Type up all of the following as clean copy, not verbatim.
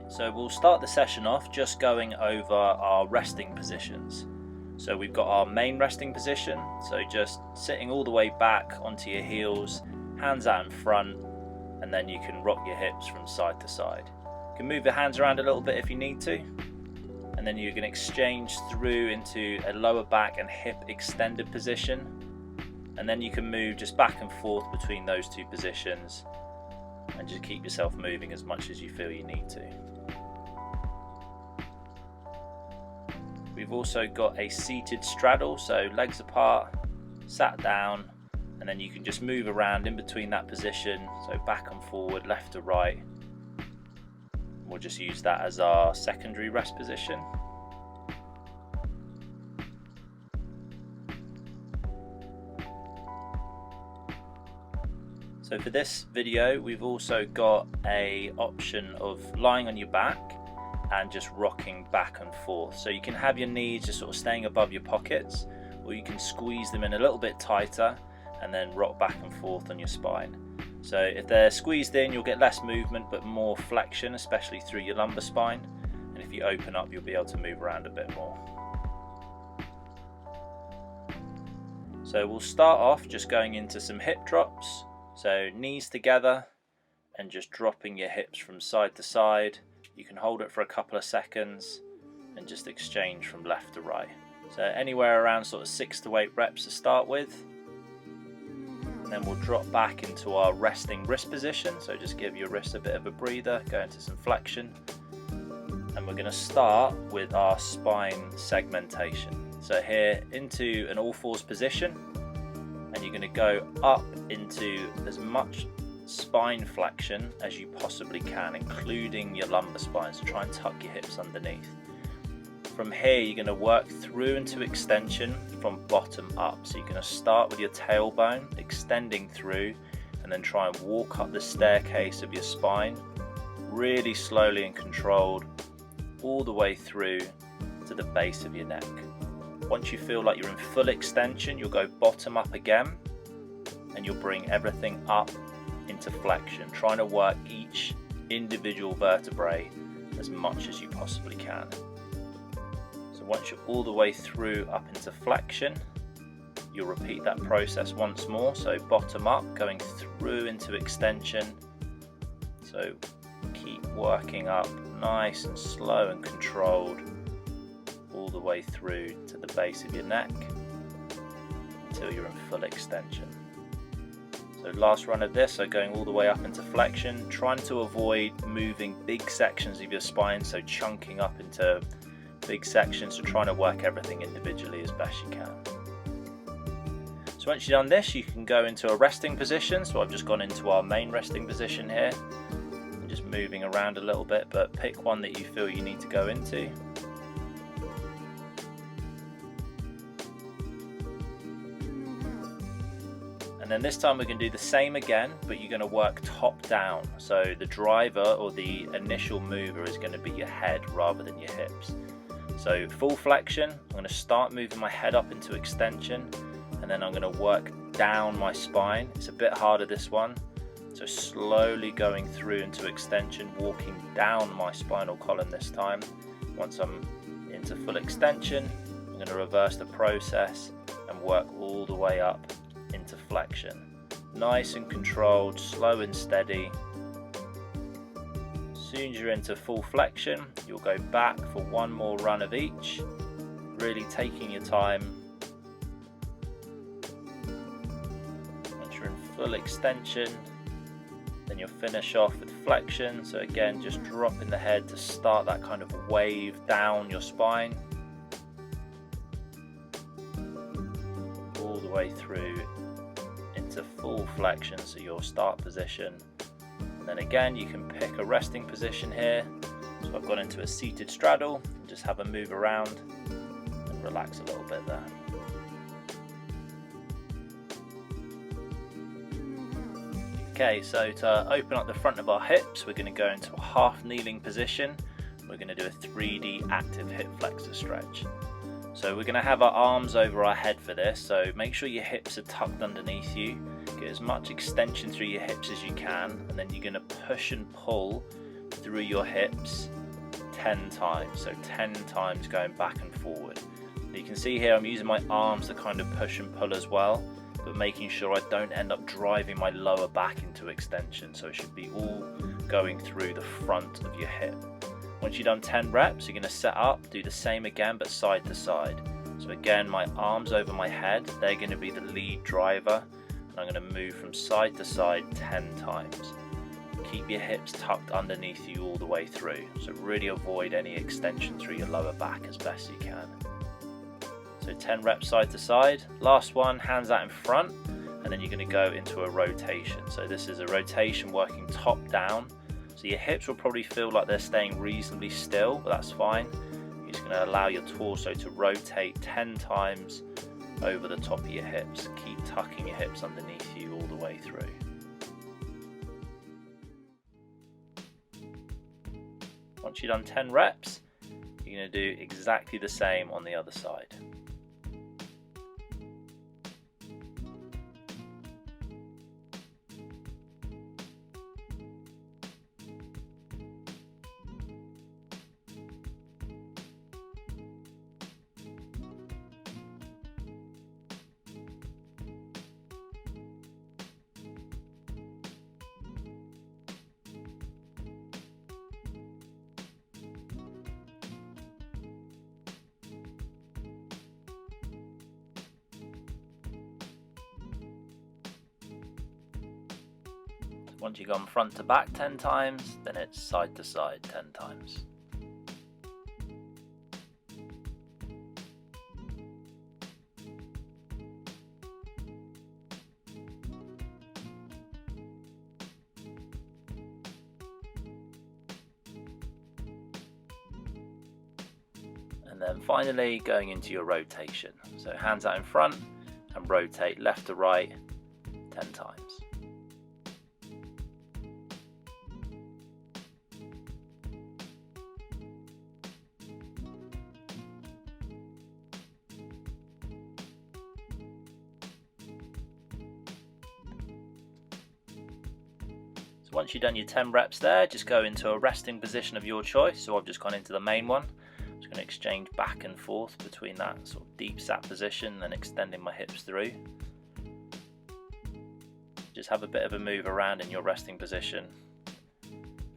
So we'll start the session off just going over our resting positions. So we've got our main resting position, so just sitting all the way back onto your heels, hands out in front, and then you can rock your hips from side to side. You can move the hands around a little bit if you need to, and then you can exchange through into a lower back and hip extended position, and then you can move just back and forth between those two positions and just keep yourself moving as much as you feel you need to. We've also got a seated straddle, so legs apart, sat down, and then you can just move around in between that position, so back and forward, left to right. We'll just use that as our secondary rest position. So for this video, we've also got an option of lying on your back and just rocking back and forth. So you can have your knees just sort of staying above your pockets, or you can squeeze them in a little bit tighter and then rock back and forth on your spine. So if they're squeezed in, you'll get less movement but more flexion, especially through your lumbar spine. And if you open up, you'll be able to move around a bit more. So we'll start off just going into some hip drops. So knees together and just dropping your hips from side to side. You can hold it for a couple of seconds and just exchange from left to right. So anywhere around sort of 6 to 8 reps to start with. And then we'll drop back into our resting wrist position. So just give your wrist a bit of a breather, go into some flexion. And we're going to start with our spine segmentation. So here into an all fours position. And you're going to go up into as much spine flexion as you possibly can, including your lumbar spine, so try and tuck your hips underneath. From here you're going to work through into extension from bottom up, so you're going to start with your tailbone extending through and then try and walk up the staircase of your spine really slowly and controlled all the way through to the base of your neck. Once you feel like you're in full extension, you'll go bottom up again and you'll bring everything up into flexion, trying to work each individual vertebrae as much as you possibly can. So once you're all the way through up into flexion, you'll repeat that process once more. So bottom up, going through into extension. So keep working up nice and slow and controlled all the way through to the base of your neck until you're in full extension. So last run of this, so going all the way up into flexion, trying to avoid moving big sections of your spine, so chunking up into big sections, so trying to work everything individually as best you can. So once you've done this, you can go into a resting position. So I've just gone into our main resting position here. I'm just moving around a little bit, but pick one that you feel you need to go into. And then this time we're going to do the same again, but you're going to work top down. So the driver or the initial mover is going to be your head rather than your hips. So full flexion, I'm going to start moving my head up into extension, and then I'm going to work down my spine. It's a bit harder this one. So slowly going through into extension, walking down my spinal column this time. Once I'm into full extension, I'm going to reverse the process and work all the way up into flexion. Nice and controlled, slow and steady. As soon as you're into full flexion, you'll go back for one more run of each, really taking your time. Once you're in full extension, then you'll finish off with flexion. So again, just dropping the head to start that kind of wave down your spine all the way through into full flexion, so your start position. And then again, you can pick a resting position here. So I've gone into a seated straddle and just have a move around and relax a little bit there. Okay, so to open up the front of our hips, we're going to go into a half kneeling position. We're going to do a 3D active hip flexor stretch. So we're going to have our arms over our head for this, so make sure your hips are tucked underneath you. Get as much extension through your hips as you can, and then you're going to push and pull through your hips 10 times. So 10 times going back and forward. You can see here I'm using my arms to kind of push and pull as well, but making sure I don't end up driving my lower back into extension. So it should be all going through the front of your hip. Once you've done 10 reps, you're going to set up, do the same again, but side to side. So again, my arms over my head, they're going to be the lead driver, and I'm going to move from side to side 10 times. Keep your hips tucked underneath you all the way through. So really avoid any extension through your lower back as best you can. So 10 reps side to side. Last one, hands out in front, and then you're going to go into a rotation. So this is a rotation working top down. So your hips will probably feel like they're staying reasonably still, but that's fine. You're just going to allow your torso to rotate 10 times over the top of your hips. Keep tucking your hips underneath you all the way through. Once you've done 10 reps, you're going to do exactly the same on the other side. Once you've gone front to back 10 times, then it's side to side 10 times. And then finally going into your rotation. So hands out in front and rotate left to right 10 times. So once you've done your 10 reps there, just go into a resting position of your choice. So I've just gone into the main one. I'm just going to exchange back and forth between that sort of deep sat position and extending my hips through. Just have a bit of a move around in your resting position.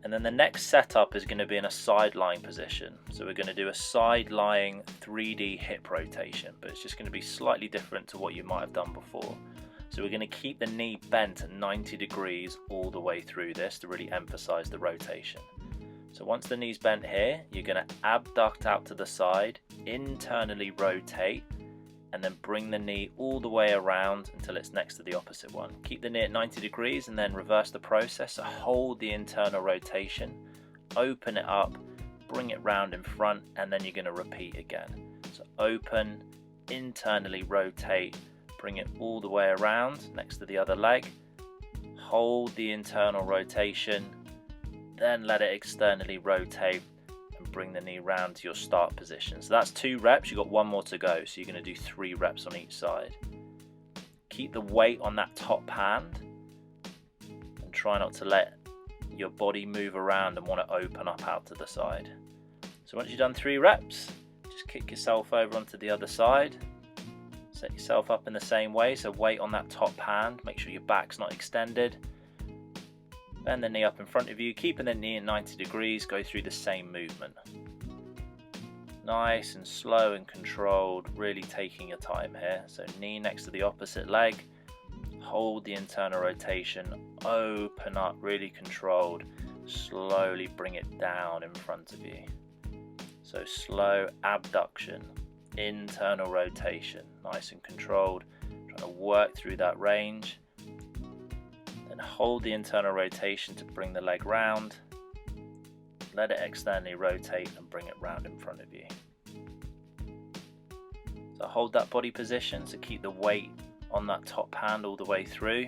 And then the next setup is going to be in a side lying position. So we're going to do a side lying 3D hip rotation, but it's just going to be slightly different to what you might have done before. So we're going to keep the knee bent at 90 degrees all the way through this to really emphasize the rotation. So once the knee's bent here, you're going to abduct out to the side, internally rotate, and then bring the knee all the way around until it's next to the opposite one. Keep the knee at 90 degrees and then reverse the process. So hold the internal rotation, open it up, bring it round in front, and then you're going to repeat again. So open, internally rotate, bring it all the way around next to the other leg, hold the internal rotation, then let it externally rotate and bring the knee round to your start position. So that's 2 reps, you've got 1 more to go, so you're going to do 3 reps on each side. Keep the weight on that top hand and try not to let your body move around and want to open up out to the side. So once you've done 3 reps, just kick yourself over onto the other side. Set yourself up in the same way, so weight on that top hand, make sure your back's not extended. Bend the knee up in front of you, keeping the knee at 90 degrees, go through the same movement. Nice and slow and controlled, really taking your time here. So knee next to the opposite leg, hold the internal rotation, open up, really controlled, slowly bring it down in front of you. So slow abduction, internal rotation, nice and controlled, trying to work through that range. Then hold the internal rotation to bring the leg round, let it externally rotate and bring it round in front of you. So hold that body position, so keep the weight on that top hand all the way through.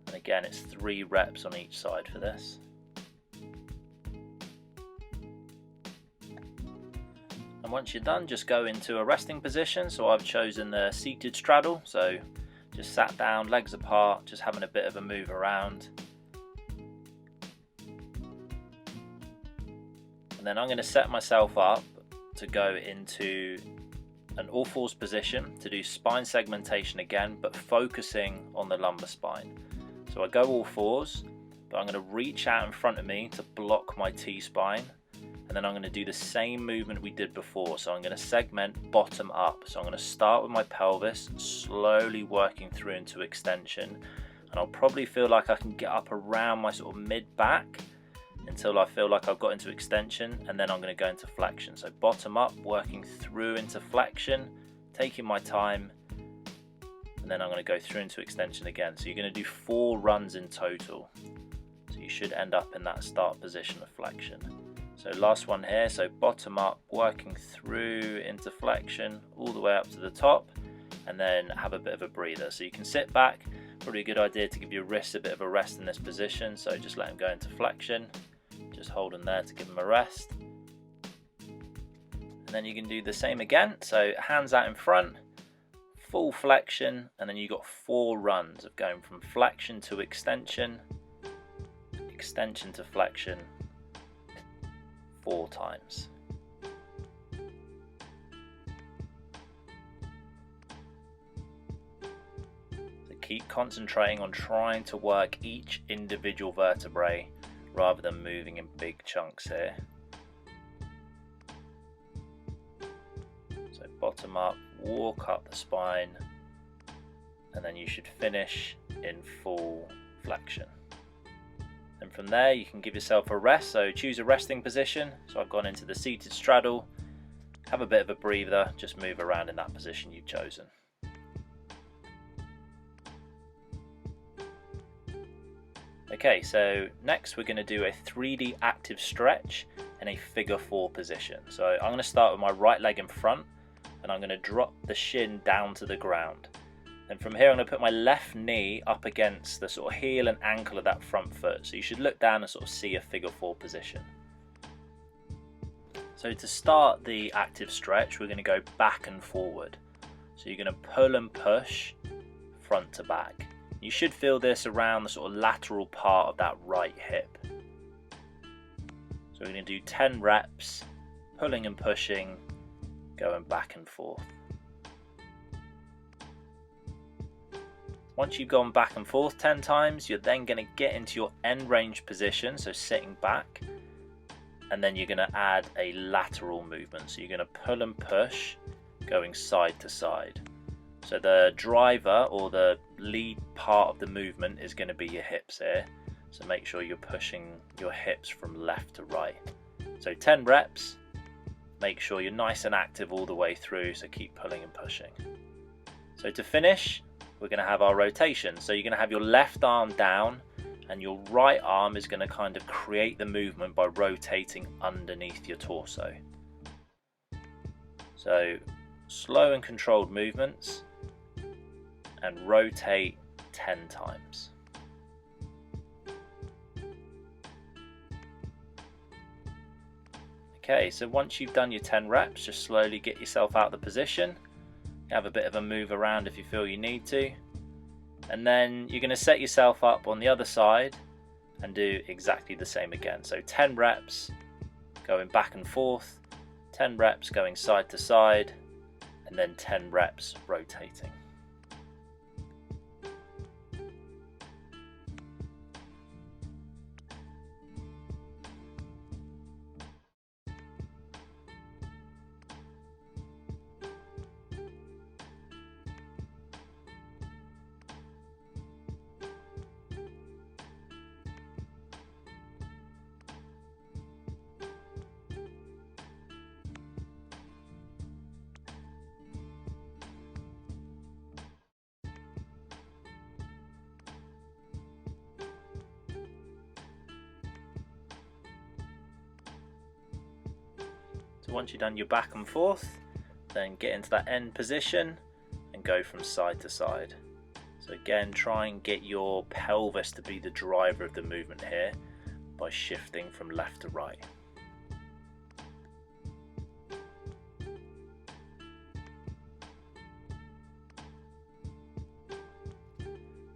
And again, it's 3 reps on each side for this. And once you're done, just go into a resting position. So I've chosen the seated straddle, so just sat down, legs apart, just having a bit of a move around. And then I'm going to set myself up to go into an all fours position to do spine segmentation again, but focusing on the lumbar spine. So I go all fours, but I'm going to reach out in front of me to block my T-spine, and then I'm going to do the same movement we did before. So I'm going to segment bottom up. So I'm going to start with my pelvis, slowly working through into extension, and I'll probably feel like I can get up around my sort of mid-back until I feel like I've got into extension, and then I'm going to go into flexion. So bottom up, working through into flexion, taking my time, and then I'm going to go through into extension again. So you're going to do 4 runs in total. So you should end up in that start position of flexion. So last one here, so bottom up, working through into flexion, all the way up to the top, and then have a bit of a breather. So you can sit back, probably a good idea to give your wrists a bit of a rest in this position. So just let them go into flexion, just hold them there to give them a rest. And then you can do the same again, so hands out in front, full flexion, and then you've got 4 runs of going from flexion to extension, extension to flexion 4 times. So keep concentrating on trying to work each individual vertebrae rather than moving in big chunks here. So bottom up, walk up the spine, and then you should finish in full flexion. And from there you can give yourself a rest, so choose a resting position. So I've gone into the seated straddle, have a bit of a breather, just move around in that position you've chosen. Okay, so next we're going to do a 3D active stretch in a figure 4 position. So I'm going to start with my right leg in front, and I'm going to drop the shin down to the ground. And from here I'm going to put my left knee up against the sort of heel and ankle of that front foot. So you should look down and sort of see a figure 4 position. So to start the active stretch, we're going to go back and forward. So you're going to pull and push front to back. You should feel this around the sort of lateral part of that right hip. So we're going to do 10 reps, pulling and pushing, going back and forth. Once you've gone back and forth 10 times, you're then going to get into your end range position, so sitting back, and then you're going to add a lateral movement. So you're going to pull and push, going side to side. So the driver or the lead part of the movement is going to be your hips here. So make sure you're pushing your hips from left to right. So 10 reps, make sure you're nice and active all the way through, so keep pulling and pushing. So to finish, we're going to have our rotation. So you're going to have your left arm down, and your right arm is going to kind of create the movement by rotating underneath your torso. So slow and controlled movements, and rotate 10 times. Okay, so once you've done your 10 reps, just slowly get yourself out of the position. Have a bit of a move around if you feel you need to, and then you're going to set yourself up on the other side and do exactly the same again. So 10 reps going back and forth, 10 reps going side to side, and then 10 reps rotating. So once you've done your back and forth, then get into that end position and go from side to side. So again, try and get your pelvis to be the driver of the movement here by shifting from left to right.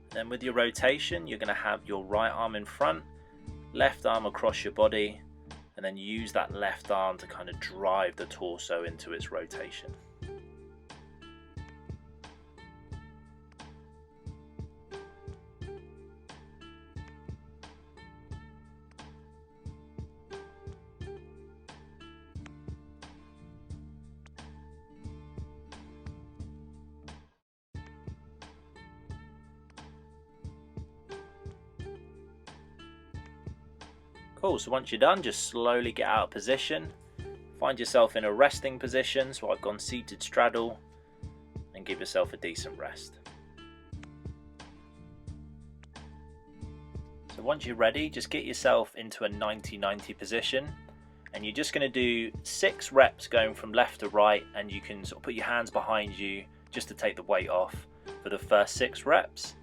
Then with your rotation, you're going to have your right arm in front, left arm across your body, and then use that left arm to kind of drive the torso into its rotation. Cool, so once you're done, just slowly get out of position. Find yourself in a resting position, so I've gone seated straddle, and give yourself a decent rest. So once you're ready, just get yourself into a 90-90 position, and you're just going to do 6 reps going from left to right, and you can sort of put your hands behind you just to take the weight off for the first 6 reps,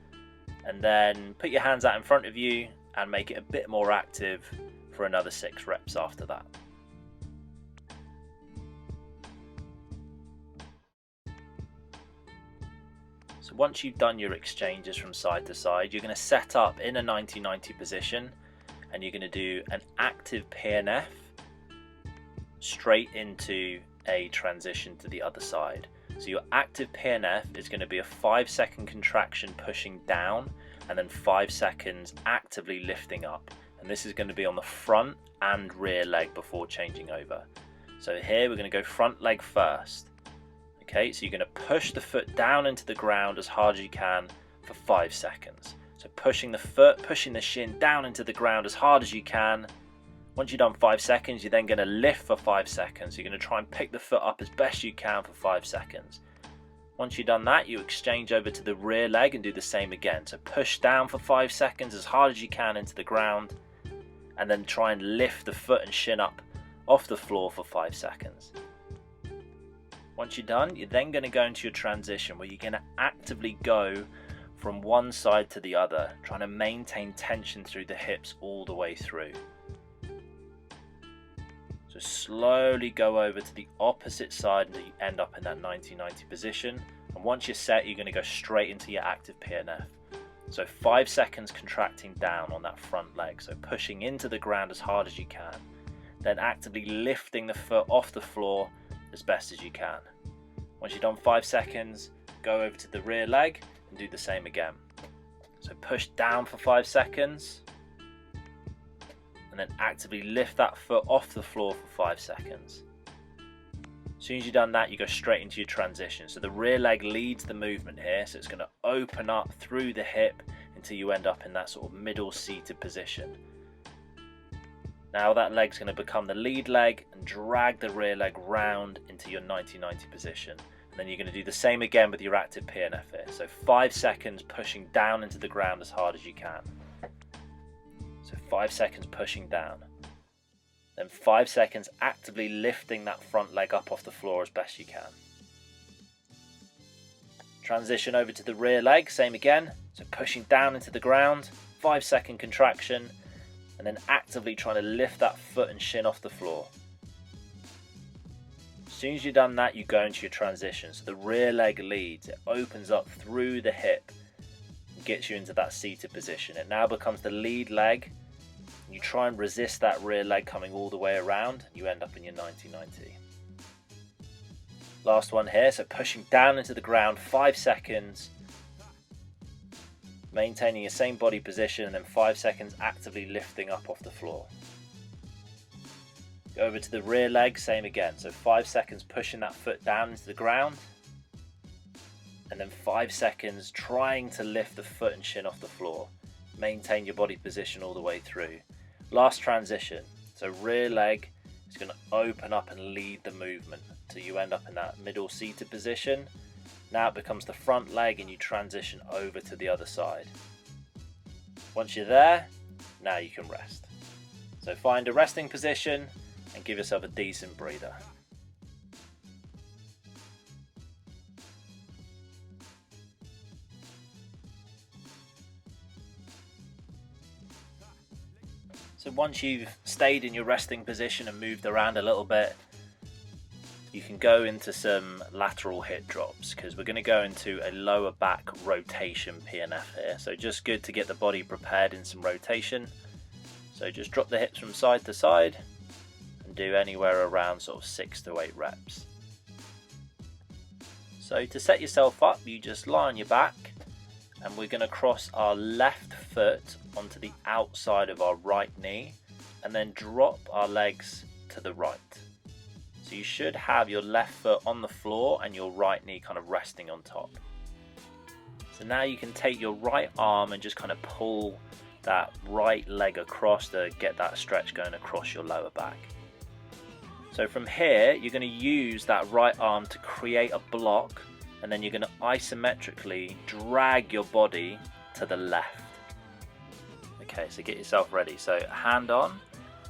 and then put your hands out in front of you and make it a bit more active for another 6 reps after that. So once you've done your exchanges from side to side, you're going to set up in a 90-90 position, and you're going to do an active PNF straight into a transition to the other side. So your active PNF is going to be a 5-second contraction pushing down, and then 5 seconds actively lifting up, and this is going to be on the front and rear leg before changing over. So here we're going to go front leg first. Okay, so you're going to push the foot down into the ground as hard as you can for 5 seconds. So pushing the foot, pushing the shin down into the ground as hard as you can. Once you've done 5 seconds, you're then going to lift for 5 seconds. You're going to try and pick the foot up as best you can for 5 seconds. Once you've done that, you exchange over to the rear leg and do the same again. So push down for 5 seconds as hard as you can into the ground, and then try and lift the foot and shin up off the floor for 5 seconds. Once you're done, you're then going to go into your transition, where you're going to actively go from one side to the other, trying to maintain tension through the hips all the way through. So slowly go over to the opposite side until you end up in that 90-90 position. And once you're set, you're going to go straight into your active PNF. So 5 seconds contracting down on that front leg. So pushing into the ground as hard as you can. Then actively lifting the foot off the floor as best as you can. Once you've done 5 seconds, go over to the rear leg and do the same again. So push down for 5 seconds, and then actively lift that foot off the floor for 5 seconds. As soon as you've done that, you go straight into your transition. So the rear leg leads the movement here, so it's going to open up through the hip until you end up in that sort of middle seated position. Now that leg's going to become the lead leg and drag the rear leg round into your 90-90 position. And then you're going to do the same again with your active PNF here. So 5 seconds pushing down into the ground as hard as you can. So 5 seconds pushing down. Then 5 seconds actively lifting that front leg up off the floor as best you can. Transition over to the rear leg, same again. So pushing down into the ground, 5 second contraction, and then actively trying to lift that foot and shin off the floor. As soon as you've done that, you go into your transition. So the rear leg leads, it opens up through the hip and gets you into that seated position. It now becomes the lead leg. You try and resist that rear leg coming all the way around, and you end up in your 90-90. Last one here, so pushing down into the ground, 5 seconds, maintaining your same body position, and then 5 seconds actively lifting up off the floor. Go over to the rear leg, same again, so 5 seconds pushing that foot down into the ground, and then 5 seconds trying to lift the foot and shin off the floor. Maintain your body position all the way through. Last transition, so rear leg is going to open up and lead the movement till you end up in that middle seated position. Now it becomes the front leg and you transition over to the other side. Once you're there, now you can rest. So find a resting position and give yourself a decent breather. So once you've stayed in your resting position and moved around a little bit, you can go into some lateral hip drops, because we're going to go into a lower back rotation PNF here. So just good to get the body prepared in some rotation. So just drop the hips from side to side, and do anywhere around sort of 6 to 8 reps. So to set yourself up, you just lie on your back, and we're going to cross our left foot onto the outside of our right knee and then drop our legs to the right. So you should have your left foot on the floor and your right knee kind of resting on top. So now you can take your right arm and just kind of pull that right leg across to get that stretch going across your lower back. So from here, you're going to use that right arm to create a block, and then you're going to isometrically drag your body to the left. Okay, so get yourself ready. So hand on,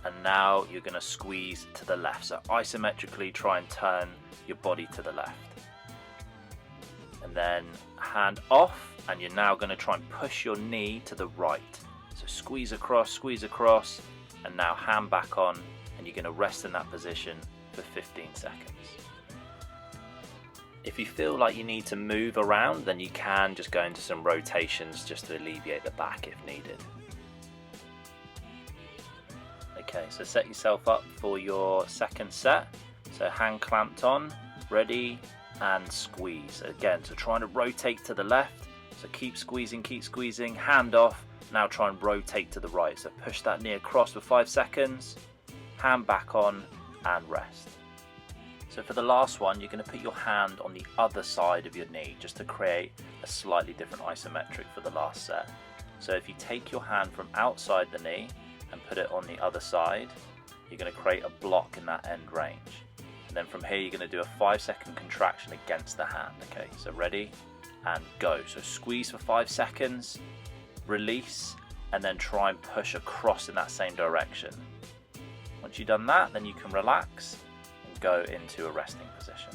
and now you're going to squeeze to the left. So isometrically try and turn your body to the left. And then hand off, and you're now going to try and push your knee to the right. So squeeze across, and now hand back on, and you're going to rest in that position for 15 seconds. If you feel like you need to move around, then you can just go into some rotations just to alleviate the back if needed. Okay, so set yourself up for your second set. So hand clamped on, ready, and squeeze. Again, so trying to rotate to the left. So keep squeezing, hand off. Now try and rotate to the right. So push that knee across for 5 seconds, hand back on, and rest. So for the last one, you're going to put your hand on the other side of your knee just to create a slightly different isometric for the last set. So if you take your hand from outside the knee and put it on the other side, you're going to create a block in that end range. And then from here, you're going to do a 5-second contraction against the hand. Okay, so ready and go. So squeeze for 5 seconds, release, and then try and push across in that same direction. Once you've done that, then you can relax and go into a resting position.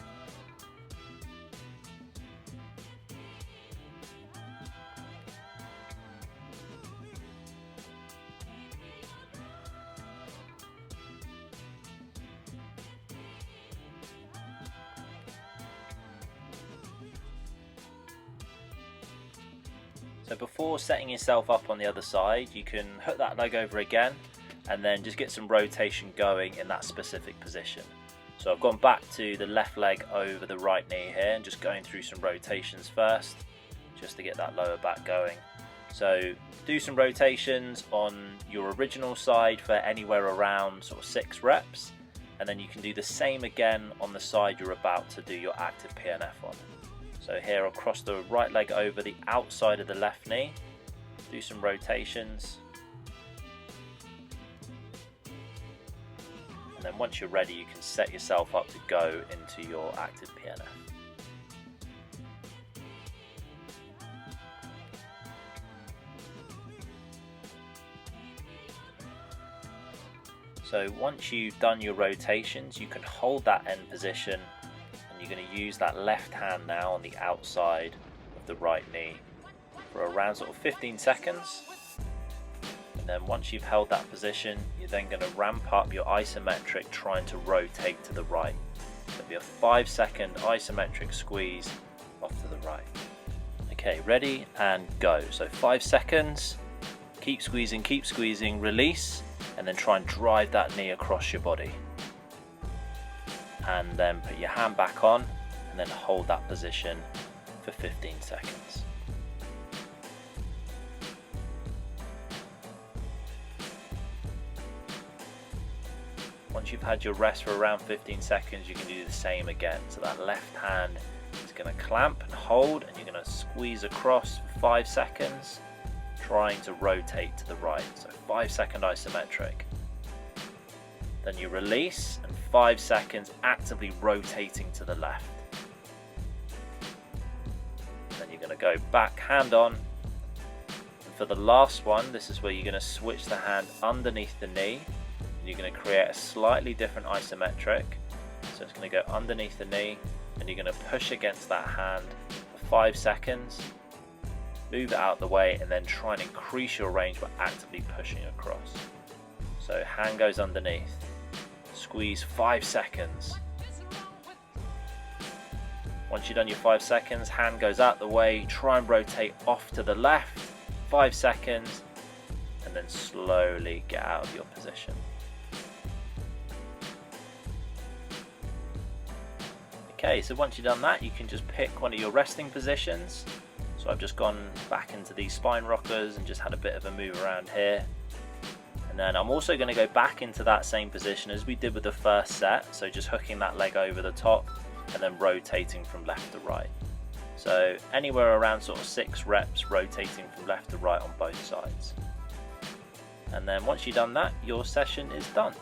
So before setting yourself up on the other side, you can hook that leg over again and then just get some rotation going in that specific position. So I've gone back to the left leg over the right knee here and just going through some rotations first, just to get that lower back going. So do some rotations on your original side for anywhere around sort of 6 reps, and then you can do the same again on the side you're about to do your active PNF on. So here I'll cross the right leg over the outside of the left knee, do some rotations, and then once you're ready you can set yourself up to go into your active PNF. So once you've done your rotations, you can hold that end position, and you're going to use that left hand now on the outside of the right knee for around sort of 15 seconds. And then once you've held that position, you're then going to ramp up your isometric, trying to rotate to the right. So it'll be a 5-second isometric squeeze off to the right. Okay, ready and go. So 5 seconds, keep squeezing, release, and then try and drive that knee across your body. And then put your hand back on and then hold that position for 15 seconds. Once you've had your rest for around 15 seconds, you can do the same again. So that left hand is going to clamp and hold, and you're going to squeeze across for 5 seconds, trying to rotate to the right. So 5-second isometric. Then you release, and 5 seconds actively rotating to the left. Then you're going to go back, hand on. And for the last one, this is where you're going to switch the hand underneath the knee. And you're going to create a slightly different isometric. So it's going to go underneath the knee, and you're going to push against that hand for 5 seconds. Move it out of the way, and then try and increase your range by actively pushing across. So hand goes underneath. Squeeze 5 seconds. Once you've done your 5 seconds, hand goes out the way, try and rotate off to the left, 5 seconds, and then slowly get out of your position. Okay, so once you've done that, you can just pick one of your resting positions. So I've just gone back into these spine rockers and just had a bit of a move around here. And then I'm also going to go back into that same position as we did with the first set. So just hooking that leg over the top and then rotating from left to right. So anywhere around sort of 6 reps rotating from left to right on both sides. And then once you've done that, your session is done.